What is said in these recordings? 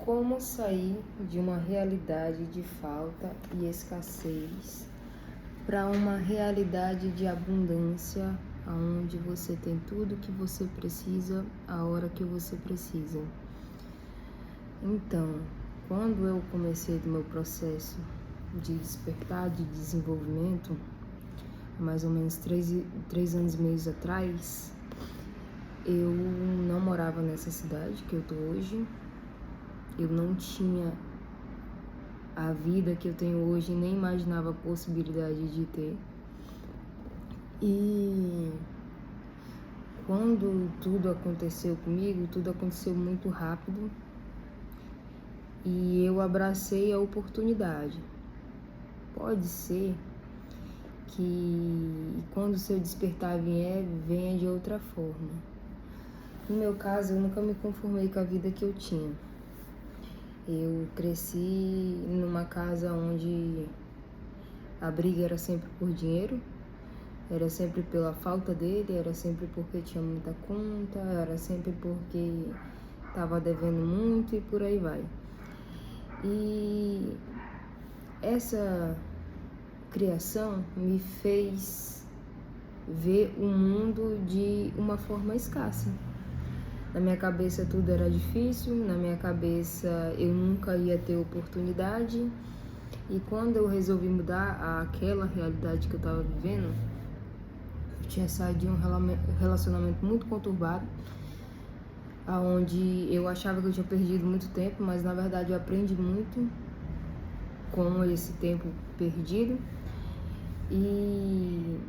Como sair de uma realidade de falta e escassez para uma realidade de abundância, onde você tem tudo que você precisa a hora que você precisa. Então, quando eu comecei o meu processo de despertar, de desenvolvimento, mais ou menos 3 anos e meio atrás, eu não morava nessa cidade que eu tô hoje. Eu não tinha a vida que eu tenho hoje, nem imaginava a possibilidade de ter. E quando tudo aconteceu comigo, tudo aconteceu muito rápido e eu abracei a oportunidade. Pode ser que quando o seu despertar vier, venha de outra forma. No meu caso, eu nunca me conformei com a vida que eu tinha. Eu cresci numa casa onde a briga era sempre por dinheiro, era sempre pela falta dele, era sempre porque tinha muita conta, era sempre porque estava devendo muito e por aí vai. E essa criação me fez ver o mundo de uma forma escassa. Na minha cabeça tudo era difícil, na minha cabeça eu nunca ia ter oportunidade. E quando eu resolvi mudar aquela realidade que eu estava vivendo, eu tinha saído de um relacionamento muito conturbado, onde eu achava que eu tinha perdido muito tempo, mas na verdade eu aprendi muito com esse tempo perdido. E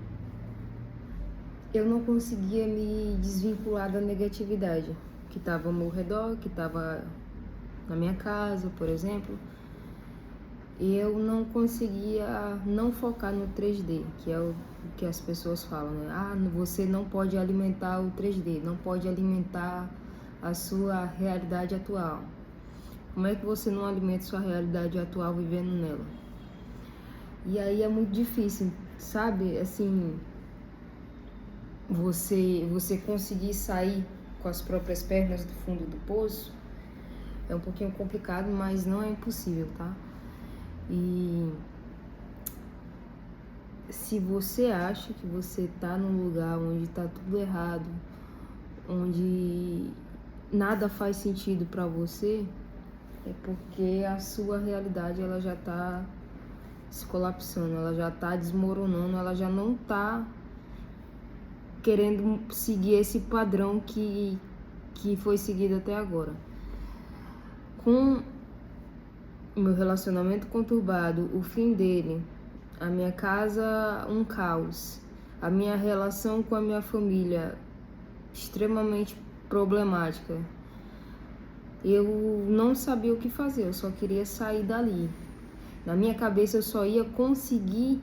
eu não conseguia me desvincular da negatividade que estava ao meu redor, que estava na minha casa, por exemplo. E eu não conseguia não focar no 3D, que é o que as pessoas falam, né? Você não pode alimentar o 3D, não pode alimentar a sua realidade atual. Como é que você não alimenta sua realidade atual vivendo nela? E aí é muito difícil, sabe? Assim, você conseguir sair com as próprias pernas do fundo do poço é um pouquinho complicado, mas não é impossível, tá? E se você acha que você tá num lugar onde tá tudo errado, onde nada faz sentido pra você, é porque a sua realidade ela já tá se colapsando, ela já tá desmoronando, ela já não tá querendo seguir esse padrão que foi seguido até agora. Com o meu relacionamento conturbado, o fim dele, a minha casa um caos, a minha relação com a minha família extremamente problemática, eu não sabia o que fazer, eu só queria sair dali. Na minha cabeça eu só ia conseguir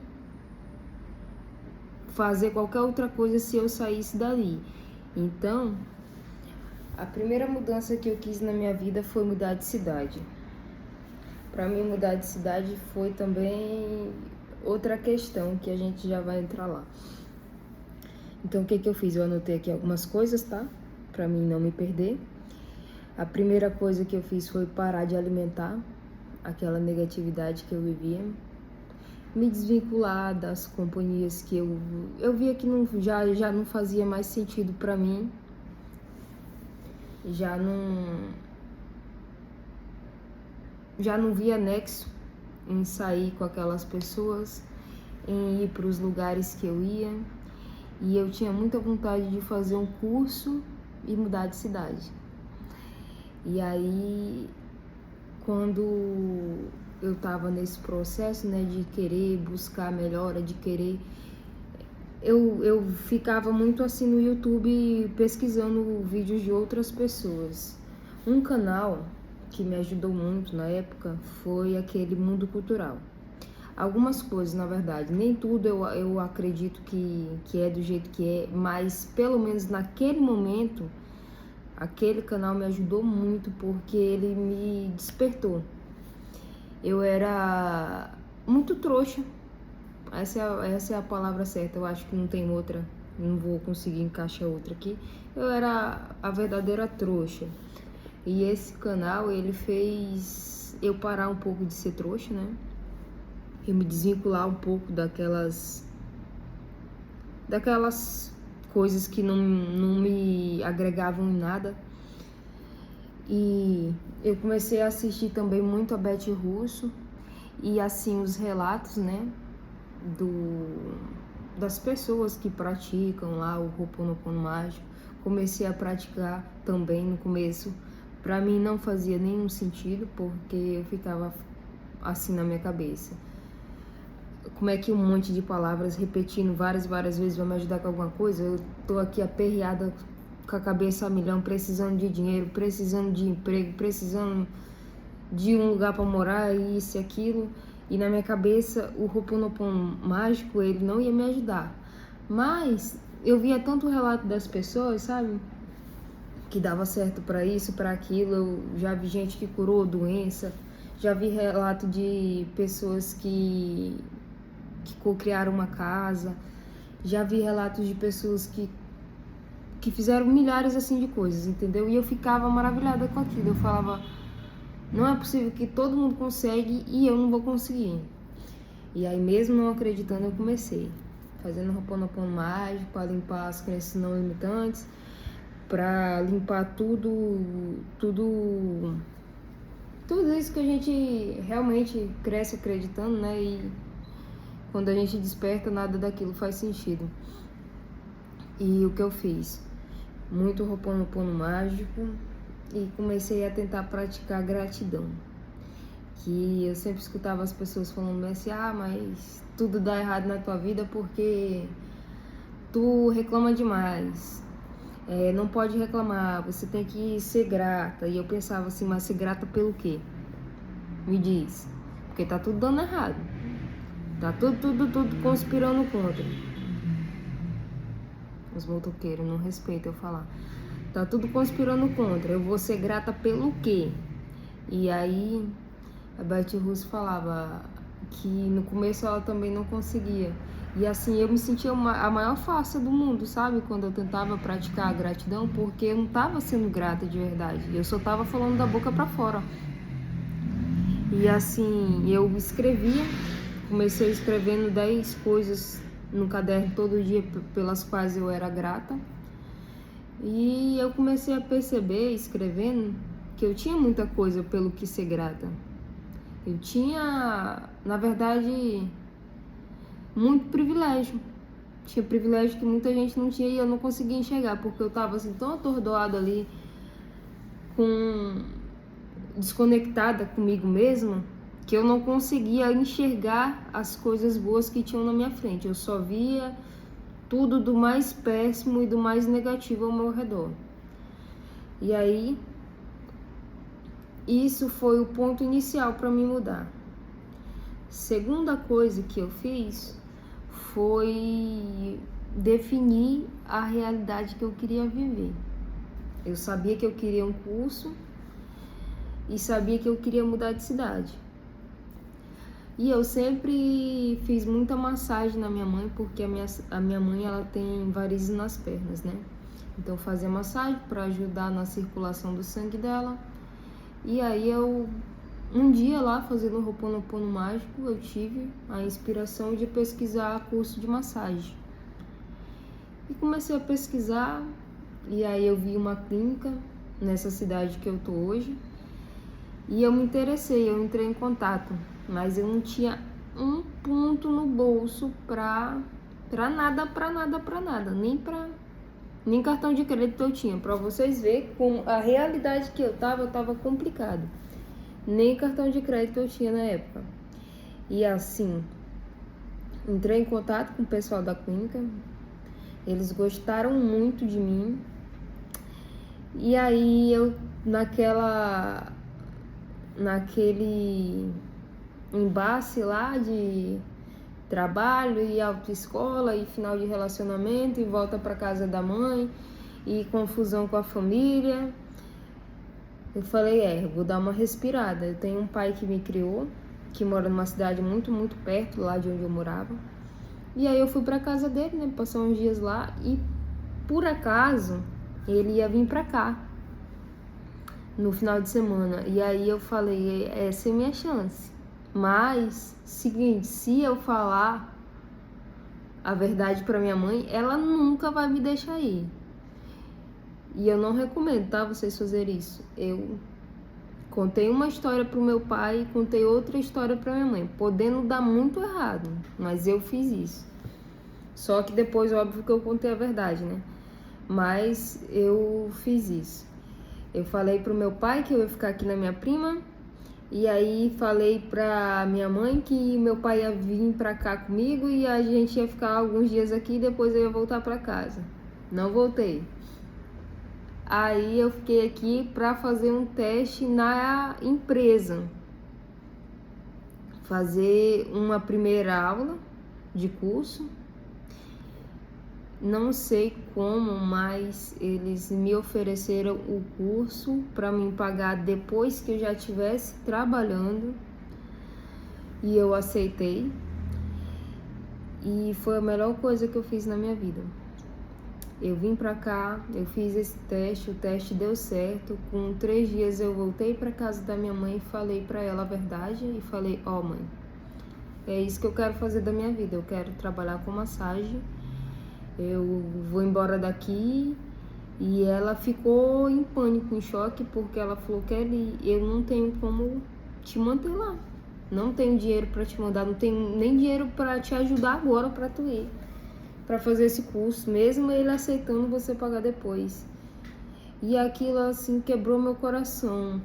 fazer qualquer outra coisa se eu saísse dali. Então, a primeira mudança que eu quis na minha vida foi mudar de cidade. Para mim, mudar de cidade foi também outra questão que a gente já vai entrar lá. Então, o que eu fiz? Eu anotei aqui algumas coisas, tá? Para mim não me perder. A primeira coisa que eu fiz foi parar de alimentar aquela negatividade que eu vivia. Me desvincular das companhias que eu via que já não fazia mais sentido para mim. Já não via nexo em sair com aquelas pessoas, em ir para os lugares que eu ia. E eu tinha muita vontade de fazer um curso e mudar de cidade. E aí, quando eu tava nesse processo, né, de querer buscar melhora, de querer... Eu ficava muito assim no YouTube pesquisando vídeos de outras pessoas. Um canal que me ajudou muito na época foi aquele Mundo Cultural. Algumas coisas, na verdade, nem tudo eu acredito que é do jeito que é, mas pelo menos naquele momento, aquele canal me ajudou muito porque ele me despertou. Eu era muito trouxa, essa é a palavra certa, eu acho que não tem outra, não vou conseguir encaixar outra aqui. Eu era a verdadeira trouxa. E esse canal, ele fez eu parar um pouco de ser trouxa, né? Eu me desvincular um pouco daquelas coisas que não me agregavam em nada. E eu comecei a assistir também muito a Beth Russo e assim os relatos, né, das pessoas que praticam lá o Ho'oponopono mágico. Comecei a praticar também no começo. Pra mim não fazia nenhum sentido, porque eu ficava assim na minha cabeça. Como é que um monte de palavras repetindo várias vezes vai me ajudar com alguma coisa? Eu tô aqui aperreada com a cabeça a milhão, precisando de dinheiro, precisando de emprego, precisando de um lugar para morar, isso e aquilo. E na minha cabeça o Ho'oponopono mágico, ele não ia me ajudar. Mas eu via tanto relato das pessoas, sabe? Que dava certo para isso, para aquilo. Eu já vi gente que curou doença, já vi relato de pessoas que criaram uma casa, já vi relatos de pessoas que fizeram milhares assim de coisas, entendeu? E eu ficava maravilhada com aquilo. Eu falava, não é possível que todo mundo consegue e eu não vou conseguir. E aí, mesmo não acreditando, eu comecei fazendo Ho'oponopono mágico para limpar as crenças não limitantes, para limpar tudo isso que a gente realmente cresce acreditando, né? E quando a gente desperta, nada daquilo faz sentido. E o que eu fiz? Muito Ho'oponopono mágico e comecei a tentar praticar gratidão. Que eu sempre escutava as pessoas falando assim, mas tudo dá errado na tua vida porque tu reclama demais. Não pode reclamar, você tem que ser grata. E eu pensava assim, mas ser grata pelo quê? Me diz. Porque tá tudo dando errado. Tá tudo conspirando contra. Os motoqueiros não respeitam eu falar. Tá tudo conspirando contra. Eu vou ser grata pelo quê? E aí a Beth Russo falava que no começo ela também não conseguia. E assim, eu me sentia a maior farsa do mundo, sabe? Quando eu tentava praticar a gratidão, porque eu não tava sendo grata de verdade. Eu só tava falando da boca pra fora. E assim, eu escrevia, comecei escrevendo 10 coisas no caderno todo dia pelas quais eu era grata. E eu comecei a perceber, escrevendo, que eu tinha muita coisa pelo que ser grata. Eu tinha, na verdade, muito privilégio. Tinha privilégio que muita gente não tinha e eu não conseguia enxergar, porque eu tava assim tão atordoada ali, desconectada comigo mesma, que eu não conseguia enxergar as coisas boas que tinham na minha frente. Eu só via tudo do mais péssimo e do mais negativo ao meu redor. E aí, isso foi o ponto inicial para me mudar. Segunda coisa que eu fiz foi definir a realidade que eu queria viver. Eu sabia que eu queria um curso e sabia que eu queria mudar de cidade. E eu sempre fiz muita massagem na minha mãe, porque a minha mãe ela tem varizes nas pernas, né? Então eu fazia massagem para ajudar na circulação do sangue dela. E aí um dia lá fazendo o Ho'oponopono mágico, eu tive a inspiração de pesquisar curso de massagem. E comecei a pesquisar, e aí eu vi uma clínica nessa cidade que eu tô hoje. E eu me interessei, eu entrei em contato, mas eu não tinha um ponto no bolso pra nada, nem cartão de crédito eu tinha. Pra vocês verem como a realidade que eu tava complicado. Nem cartão de crédito eu tinha na época. E assim, entrei em contato com o pessoal da clínica, eles gostaram muito de mim. E aí eu, naquele embate lá de trabalho e autoescola e final de relacionamento e volta para casa da mãe e confusão com a família, eu falei, vou dar uma respirada. Eu tenho um pai que me criou, que mora numa cidade muito perto lá de onde eu morava. E aí eu fui para casa dele, né, passar uns dias lá e por acaso ele ia vir para cá. no final de semana. E aí eu falei, essa é a minha chance. Mas, seguinte, se eu falar a verdade pra minha mãe, ela nunca vai me deixar ir. E eu não recomendo, tá, vocês fazerem isso. Eu contei uma história pro meu pai e contei outra história pra minha mãe, podendo dar muito errado, mas eu fiz isso. Só que depois, óbvio que eu contei a verdade, né? Mas eu fiz isso. Eu falei pro meu pai que eu ia ficar aqui na minha prima, e aí falei pra minha mãe que meu pai ia vir pra cá comigo e a gente ia ficar alguns dias aqui e depois eu ia voltar pra casa. Não voltei. Aí eu fiquei aqui pra fazer um teste na empresa. Fazer uma primeira aula de curso. Não sei como, mas eles me ofereceram o curso para me pagar depois que eu já estivesse trabalhando e eu aceitei. E foi a melhor coisa que eu fiz na minha vida. Eu vim pra cá, eu fiz esse teste, o teste deu certo. Com 3 dias eu voltei pra casa da minha mãe e falei pra ela a verdade e falei, mãe, é isso que eu quero fazer da minha vida, eu quero trabalhar com massagem. Eu vou embora daqui. E ela ficou em pânico, em choque, porque ela falou, Kelly, eu não tenho como te manter lá. Não tenho dinheiro para te mandar, não tenho nem dinheiro para te ajudar agora para tu ir, para fazer esse curso, mesmo ele aceitando você pagar depois. E aquilo assim quebrou meu coração.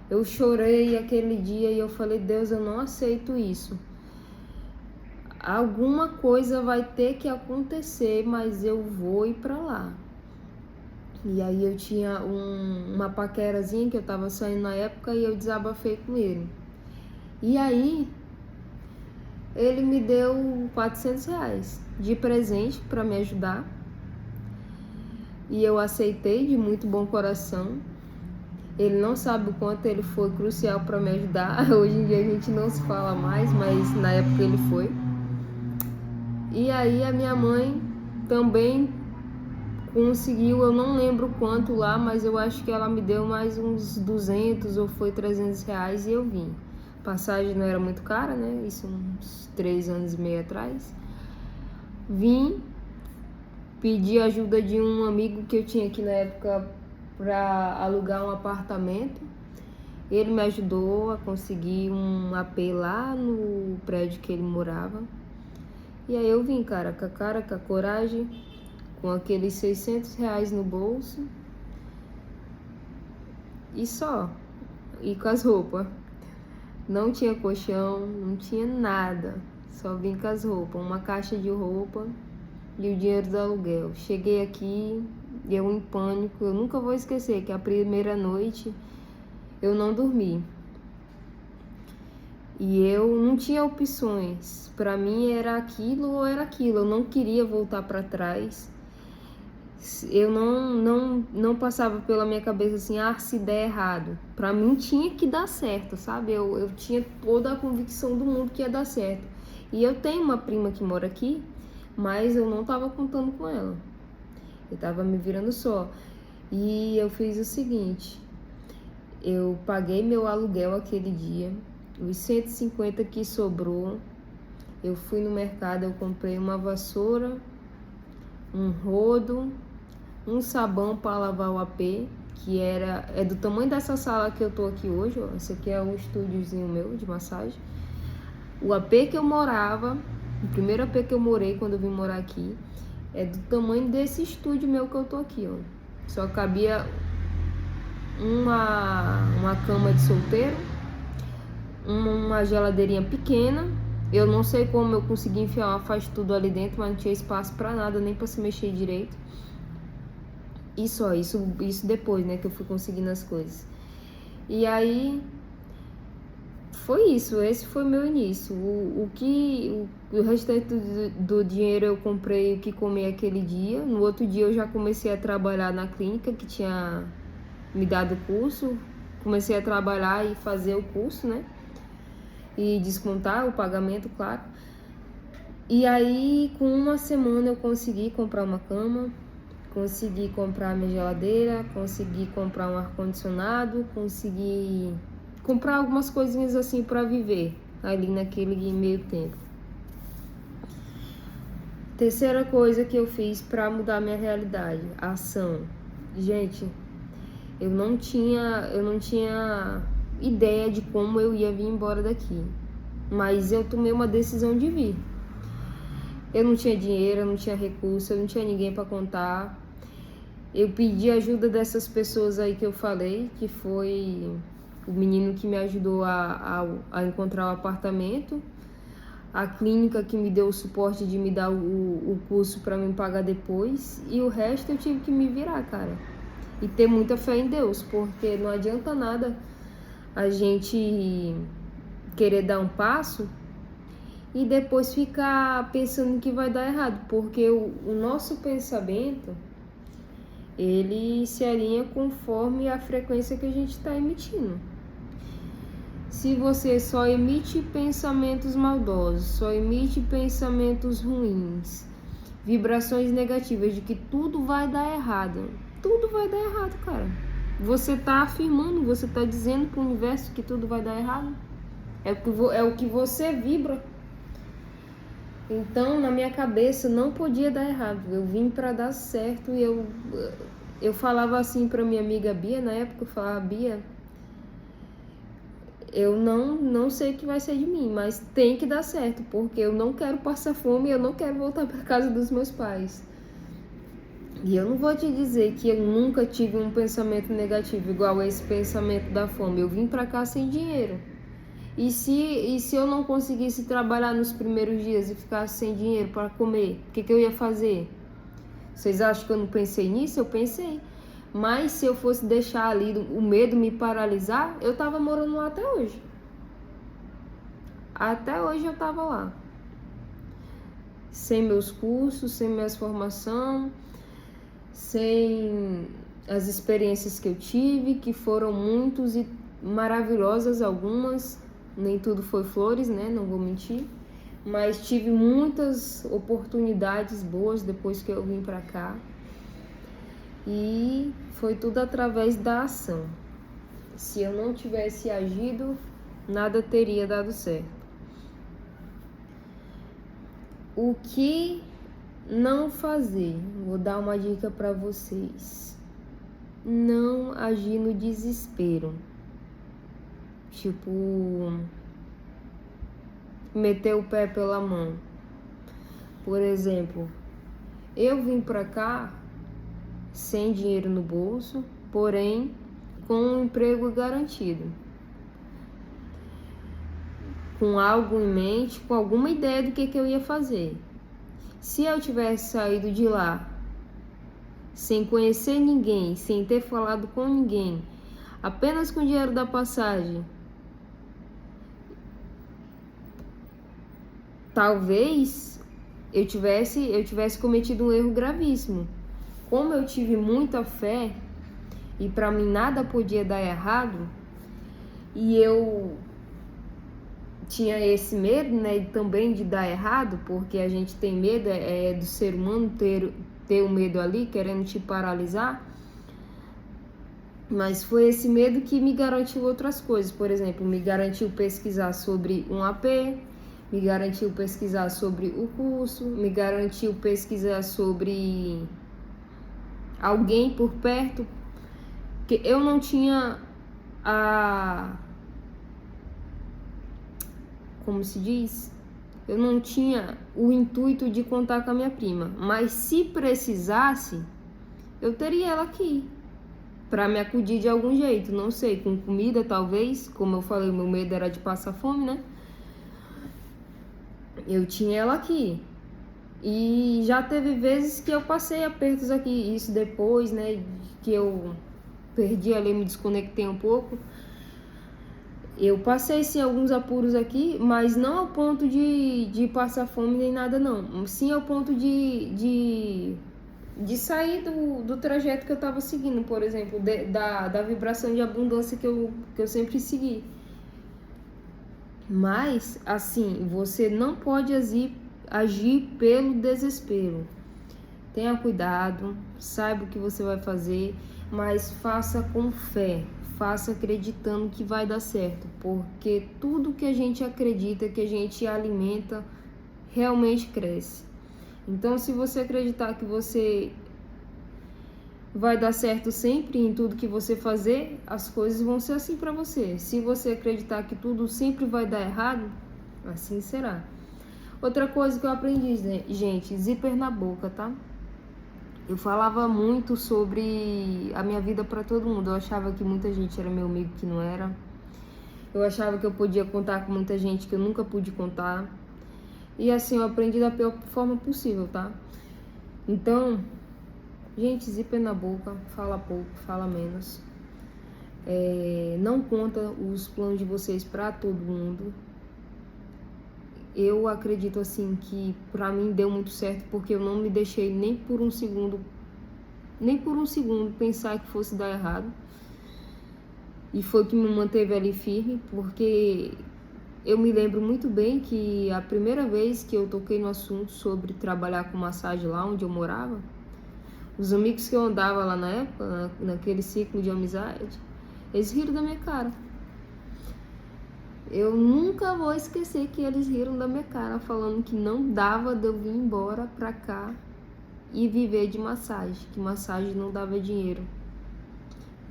Eu chorei aquele dia e eu falei, Deus, eu não aceito isso. Alguma coisa vai ter que acontecer, mas eu vou ir pra lá. E aí eu tinha uma paquerazinha que eu tava saindo na época e eu desabafei com ele. E aí ele me deu R$ 400 de presente pra me ajudar. E eu aceitei de muito bom coração. Ele não sabe o quanto ele foi crucial pra me ajudar. Hoje em dia a gente não se fala mais, mas na época ele foi. E aí a minha mãe também conseguiu, eu não lembro quanto lá, mas eu acho que ela me deu mais uns 200 ou foi R$ 300 e eu vim. Passagem não era muito cara, né? Isso uns 3 anos e meio atrás. Vim, pedi ajuda de um amigo que eu tinha aqui na época para alugar um apartamento. Ele me ajudou a conseguir um AP lá no prédio que ele morava. E aí eu vim, cara, com a coragem, com aqueles R$ 600 no bolso e só, e com as roupas. Não tinha colchão, não tinha nada, só vim com as roupas, uma caixa de roupa e o dinheiro do aluguel. Cheguei aqui, eu em pânico, eu nunca vou esquecer que a primeira noite eu não dormi. E eu não tinha opções. Para mim era aquilo ou era aquilo. Eu não queria voltar para trás. Eu não passava pela minha cabeça assim, se der errado. Para mim tinha que dar certo, sabe? Eu tinha toda a convicção do mundo que ia dar certo. E eu tenho uma prima que mora aqui, mas eu não tava contando com ela. Eu tava me virando só. E eu fiz o seguinte, eu paguei meu aluguel aquele dia. Os 150 que sobrou, eu fui no mercado, eu comprei uma vassoura, um rodo, um sabão para lavar o AP, que é do tamanho dessa sala que eu tô aqui hoje, ó. Esse aqui é um estúdiozinho meu de massagem. O AP que eu morava, o primeiro AP que eu morei quando eu vim morar aqui, é do tamanho desse estúdio meu que eu tô aqui, ó. Só cabia uma cama de solteiro, uma geladeirinha pequena. Eu não sei como eu consegui enfiar uma faz tudo ali dentro, mas não tinha espaço pra nada, nem pra se mexer direito. E só, isso depois, né, que eu fui conseguindo as coisas. E aí, foi isso, esse foi meu início. O restante do dinheiro eu comprei o que comer aquele dia. No outro dia eu já comecei a trabalhar na clínica que tinha me dado o curso. Comecei a trabalhar e fazer o curso, né? E descontar o pagamento, claro. E aí, com uma semana eu consegui comprar uma cama, Consegui comprar minha geladeira, consegui comprar um ar-condicionado, consegui comprar algumas coisinhas assim para viver ali naquele meio tempo. Terceira coisa que eu fiz para mudar minha realidade, ação. Gente, eu não tinha ideia de como eu ia vir embora daqui, mas eu tomei uma decisão de vir. Eu não tinha dinheiro, eu não tinha recurso, eu não tinha ninguém para contar. Eu pedi ajuda dessas pessoas aí que eu falei, que foi o menino que me ajudou a encontrar o apartamento, a clínica que me deu o suporte de me dar o curso para me pagar depois, e o resto eu tive que me virar, cara. E ter muita fé em Deus, porque não adianta nada a gente querer dar um passo e depois ficar pensando que vai dar errado, porque o nosso pensamento, ele se alinha conforme a frequência que a gente está emitindo. Se você só emite pensamentos maldosos, só emite pensamentos ruins, vibrações negativas de que tudo vai dar errado, tudo vai dar errado, cara. Você tá afirmando, você tá dizendo pro universo que tudo vai dar errado. É o que você vibra. Então, na minha cabeça, não podia dar errado. Eu vim para dar certo e eu falava assim para minha amiga Bia, na época eu falava: Bia, eu não sei o que vai ser de mim, mas tem que dar certo, porque eu não quero passar fome e eu não quero voltar para casa dos meus pais. E eu não vou te dizer que eu nunca tive um pensamento negativo igual esse pensamento da fome. Eu vim para cá sem dinheiro. E se eu não conseguisse trabalhar nos primeiros dias e ficasse sem dinheiro para comer, o que eu ia fazer? Vocês acham que eu não pensei nisso? Eu pensei. Mas se eu fosse deixar ali o medo me paralisar, eu tava morando lá até hoje. Até hoje eu tava lá. Sem meus cursos, sem minhas formações, sem as experiências que eu tive, que foram muitas e maravilhosas algumas. Nem tudo foi flores, né? Não vou mentir. Mas tive muitas oportunidades boas depois que eu vim pra cá. E foi tudo através da ação. Se eu não tivesse agido, nada teria dado certo. O que não fazer? Vou dar uma dica para vocês. Não agir no desespero. Tipo, meter o pé pela mão. Por exemplo, eu vim pra cá sem dinheiro no bolso, porém com um emprego garantido, com algo em mente, com alguma ideia do que eu ia fazer. Se eu tivesse saído de lá sem conhecer ninguém, sem ter falado com ninguém, apenas com o dinheiro da passagem, talvez eu tivesse cometido um erro gravíssimo. Como eu tive muita fé e para mim nada podia dar errado, e eu tinha esse medo, né, também de dar errado, porque a gente tem medo do ser humano ter o medo ali, querendo te paralisar. Mas foi esse medo que me garantiu outras coisas. Por exemplo, me garantiu pesquisar sobre um AP, me garantiu pesquisar sobre o curso, me garantiu pesquisar sobre alguém por perto, que eu não tinha como se diz? Eu não tinha o intuito de contar com a minha prima, mas se precisasse, eu teria ela aqui para me acudir de algum jeito, não sei, com comida talvez, como eu falei, meu medo era de passar fome, né? Eu tinha ela aqui. E já teve vezes que eu passei apertos aqui, isso depois, né, que eu perdi ali, me desconectei um pouco. Eu passei sim alguns apuros aqui, mas não ao ponto de passar fome nem nada não. Sim ao ponto de sair do trajeto que eu estava seguindo, por exemplo, da vibração de abundância que eu sempre segui. Mas, assim, você não pode agir pelo desespero. Tenha cuidado, saiba o que você vai fazer, mas faça com fé, faça acreditando que vai dar certo, porque tudo que a gente acredita, que a gente alimenta, realmente cresce. Então, se você acreditar que você vai dar certo sempre em tudo que você fazer, as coisas vão ser assim para você. Se você acreditar que tudo sempre vai dar errado, assim será. Outra coisa que eu aprendi, gente, zíper na boca, tá? Eu falava muito sobre a minha vida para todo mundo. Eu achava que muita gente era meu amigo, que não era. Eu achava que eu podia contar com muita gente que eu nunca pude contar. E assim, eu aprendi da pior forma possível, tá? Então, gente, zíper na boca, fala pouco, fala menos. Não conta os planos de vocês pra todo mundo. Eu acredito assim que pra mim deu muito certo, porque eu não me deixei nem por um segundo pensar que fosse dar errado. E foi o que me manteve ali firme, porque eu me lembro muito bem que a primeira vez que eu toquei no assunto sobre trabalhar com massagem lá onde eu morava, os amigos que eu andava lá na época, naquele ciclo de amizade, eles riram da minha cara. Eu nunca vou esquecer que eles riram da minha cara, falando que não dava de eu vir embora pra cá e viver de massagem, que massagem não dava dinheiro,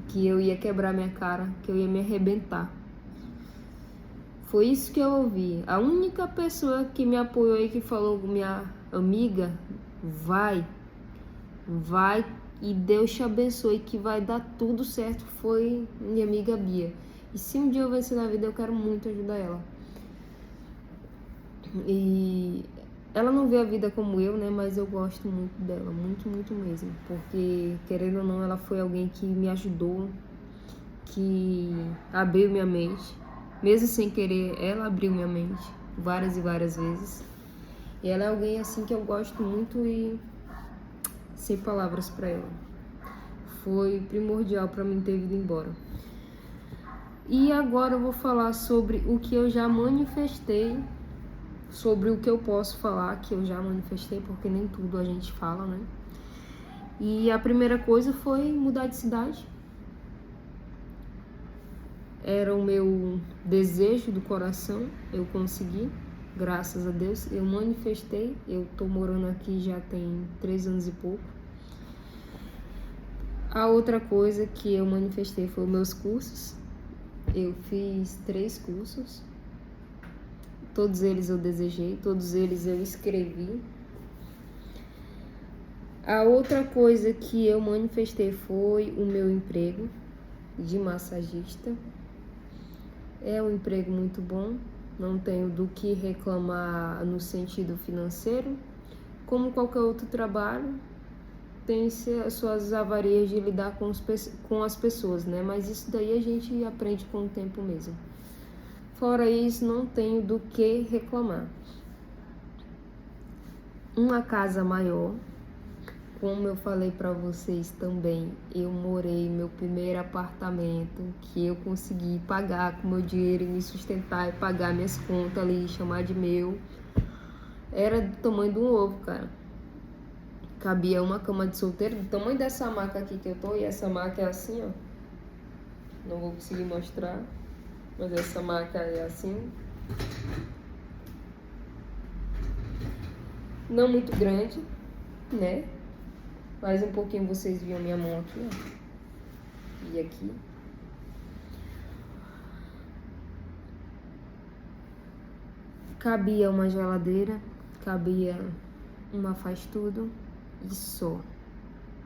que eu ia quebrar minha cara, que eu ia me arrebentar. Foi isso que eu ouvi. A única pessoa que me apoiou e que falou, minha amiga, vai e Deus te abençoe, que vai dar tudo certo, foi minha amiga Bia. E se um dia eu vencer na vida, eu quero muito ajudar ela. E ela não vê a vida como eu, né? Mas eu gosto muito dela, muito, muito mesmo. Porque, querendo ou não, ela foi alguém que me ajudou, que abriu minha mente. Mesmo sem querer, ela abriu minha mente várias e várias vezes. E ela é alguém assim que eu gosto muito e sem palavras pra ela. Foi primordial pra mim ter ido embora. E agora eu vou falar sobre o que eu já manifestei, sobre o que eu posso falar que eu já manifestei, porque nem tudo a gente fala, né? E a primeira coisa foi mudar de cidade. Era o meu desejo do coração, eu consegui, graças a Deus, eu manifestei. Eu tô morando aqui já tem 3 anos e pouco. A outra coisa que eu manifestei foi os meus cursos. Eu fiz 3 cursos, todos eles eu desejei, todos eles eu escrevi. A outra coisa que eu manifestei foi o meu emprego de massagista. É um emprego muito bom, não tenho do que reclamar no sentido financeiro. Como qualquer outro trabalho, tem as suas avarias de lidar com as pessoas, né? Mas isso daí a gente aprende com o tempo mesmo. Fora isso, não tenho do que reclamar. Uma casa maior, como eu falei para vocês também, eu morei meu primeiro apartamento, que eu consegui pagar com meu dinheiro e me sustentar e pagar minhas contas ali, chamar de meu. Era do tamanho de um ovo, cara. Cabia uma cama de solteiro, do tamanho dessa maca aqui que eu tô, e essa maca é assim, ó. Não vou conseguir mostrar, mas essa maca é assim. Não muito grande, né? Mais um pouquinho vocês viam minha mão aqui, ó. E aqui. Cabia uma geladeira, cabia uma faz tudo e só.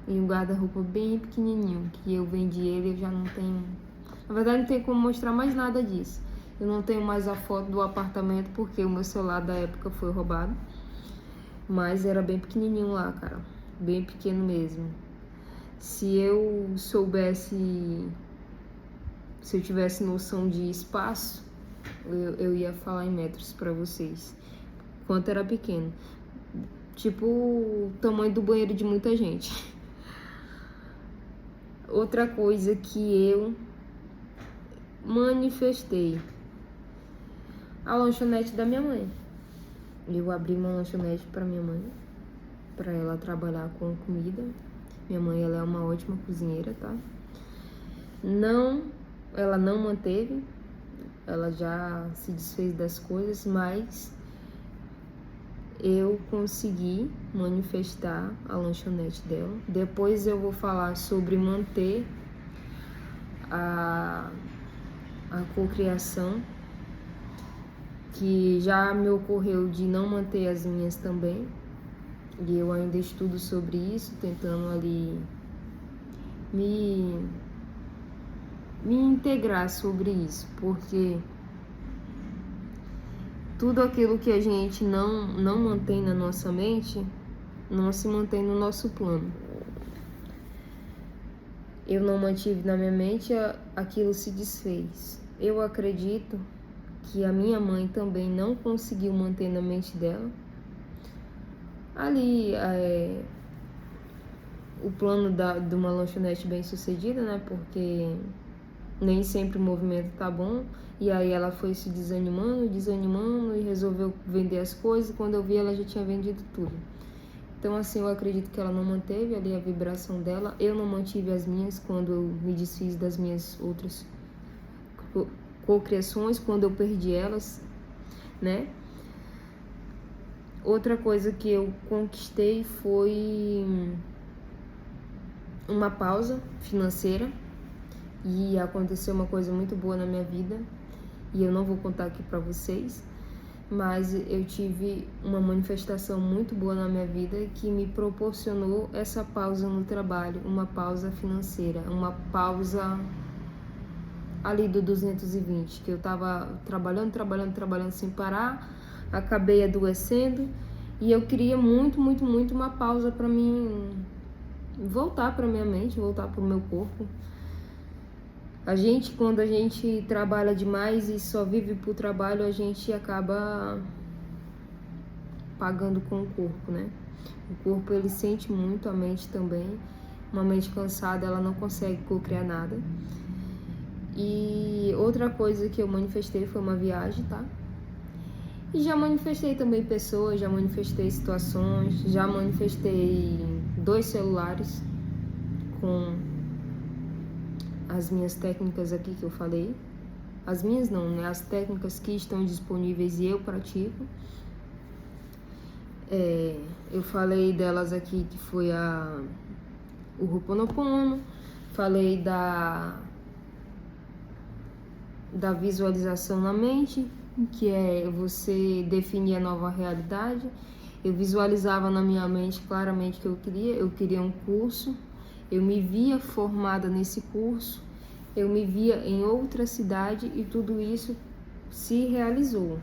E um guarda-roupa bem pequenininho, que eu vendi ele, eu já não tenho... Na verdade, não tenho como mostrar mais nada disso. Eu não tenho mais a foto do apartamento, porque o meu celular da época foi roubado. Mas era bem pequenininho lá, cara. Bem pequeno mesmo. Se eu soubesse... Se eu tivesse noção de espaço, eu ia falar em metros pra vocês. Quanto era pequeno. Tipo o tamanho do banheiro de muita gente. Outra coisa que eu manifestei: a lanchonete da minha mãe. Eu abri uma lanchonete pra minha mãe. para ela trabalhar com comida. Minha mãe, ela é uma ótima cozinheira, tá? Ela não manteve, ela já se desfez das coisas, mas eu consegui manifestar a lanchonete dela. Depois eu vou falar sobre manter a cocriação, que já me ocorreu de não manter as minhas também. E eu ainda estudo sobre isso, tentando ali me integrar sobre isso, porque tudo aquilo que a gente não mantém na nossa mente, não se mantém no nosso plano. Eu não mantive na minha mente, aquilo se desfez. Eu acredito que a minha mãe também não conseguiu manter na mente dela ali o plano de uma lanchonete bem sucedida, né? Porque nem sempre o movimento tá bom. E aí ela foi se desanimando e resolveu vender as coisas. Quando eu vi, ela já tinha vendido tudo. Então, assim, eu acredito que ela não manteve ali a vibração dela. Eu não mantive as minhas quando eu me desfiz das minhas outras cocriações, quando eu perdi elas, né? Outra coisa que eu conquistei foi uma pausa financeira, e aconteceu uma coisa muito boa na minha vida, e eu não vou contar aqui pra vocês, mas eu tive uma manifestação muito boa na minha vida que me proporcionou essa pausa no trabalho, uma pausa financeira, uma pausa ali do 220, que eu tava trabalhando sem parar, acabei adoecendo, e eu queria muito uma pausa para mim voltar para minha mente, voltar para o meu corpo. Quando a gente trabalha demais e só vive pro trabalho, a gente acaba pagando com o corpo, né? O corpo, ele sente muito, a mente também. Uma mente cansada, ela não consegue cocriar nada. E outra coisa que eu manifestei foi uma viagem, tá? E já manifestei também pessoas, já manifestei situações, já manifestei 2 celulares com as minhas técnicas aqui que eu falei. As minhas não, né? As técnicas que estão disponíveis e eu pratico. Eu falei delas aqui, que foi o Ho'oponopono. Falei da visualização na mente, que é você definir a nova realidade. Eu visualizava na minha mente claramente que eu queria um curso, eu me via formada nesse curso, eu me via em outra cidade, e tudo isso se realizou.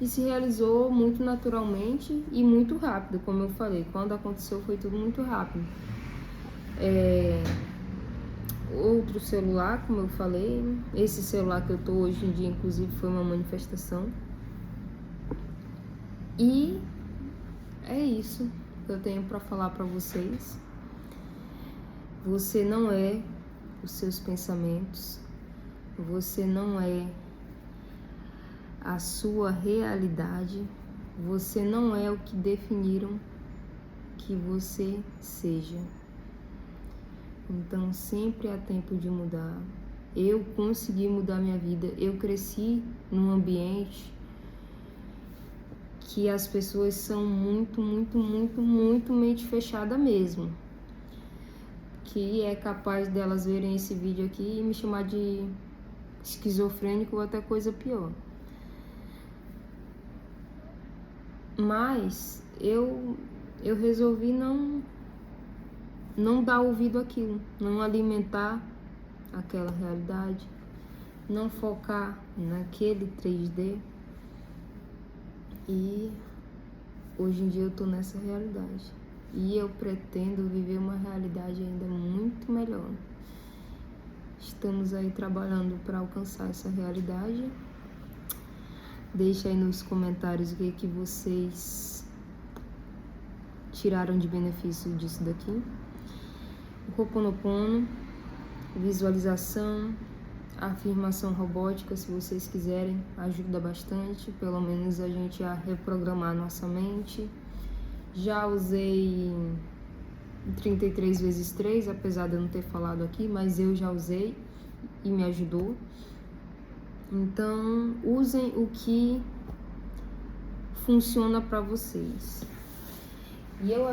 E se realizou muito naturalmente e muito rápido, como eu falei. Quando aconteceu foi tudo muito rápido. Outro celular, como eu falei, esse celular que eu tô hoje em dia, inclusive, foi uma manifestação. E é isso que eu tenho para falar para vocês. Você não é os seus pensamentos, você não é a sua realidade, você não é o que definiram que você seja. Então sempre há tempo de mudar. Eu consegui mudar minha vida. Eu cresci num ambiente que as pessoas são muito mente fechada mesmo. Que é capaz delas verem esse vídeo aqui e me chamar de esquizofrênico ou até coisa pior. Mas eu resolvi não dar ouvido àquilo, não alimentar aquela realidade, não focar naquele 3D. E hoje em dia eu tô nessa realidade. E eu pretendo viver uma realidade ainda muito melhor. Estamos aí trabalhando para alcançar essa realidade. Deixa aí nos comentários o que vocês tiraram de benefício disso daqui. O Ho'oponopono, visualização, afirmação robótica, se vocês quiserem, ajuda bastante, pelo menos a gente a reprogramar nossa mente Já usei 33 vezes 3, apesar de eu não ter falado aqui, mas eu já usei e me ajudou. Então, usem o que funciona para vocês. E eu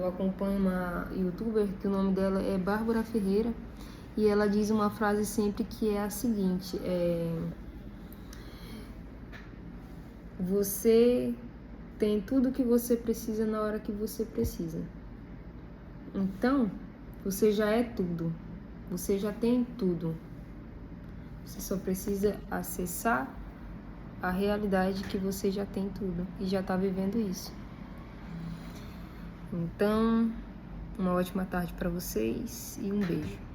acompanho uma youtuber que o nome dela é Bárbara Ferreira, e ela diz uma frase sempre que é a seguinte: você tem tudo que você precisa na hora que você precisa. Então, você já é tudo. Você já tem tudo. Você só precisa acessar a realidade que você já tem tudo e já está vivendo isso. Então, uma ótima tarde para vocês e um beijo.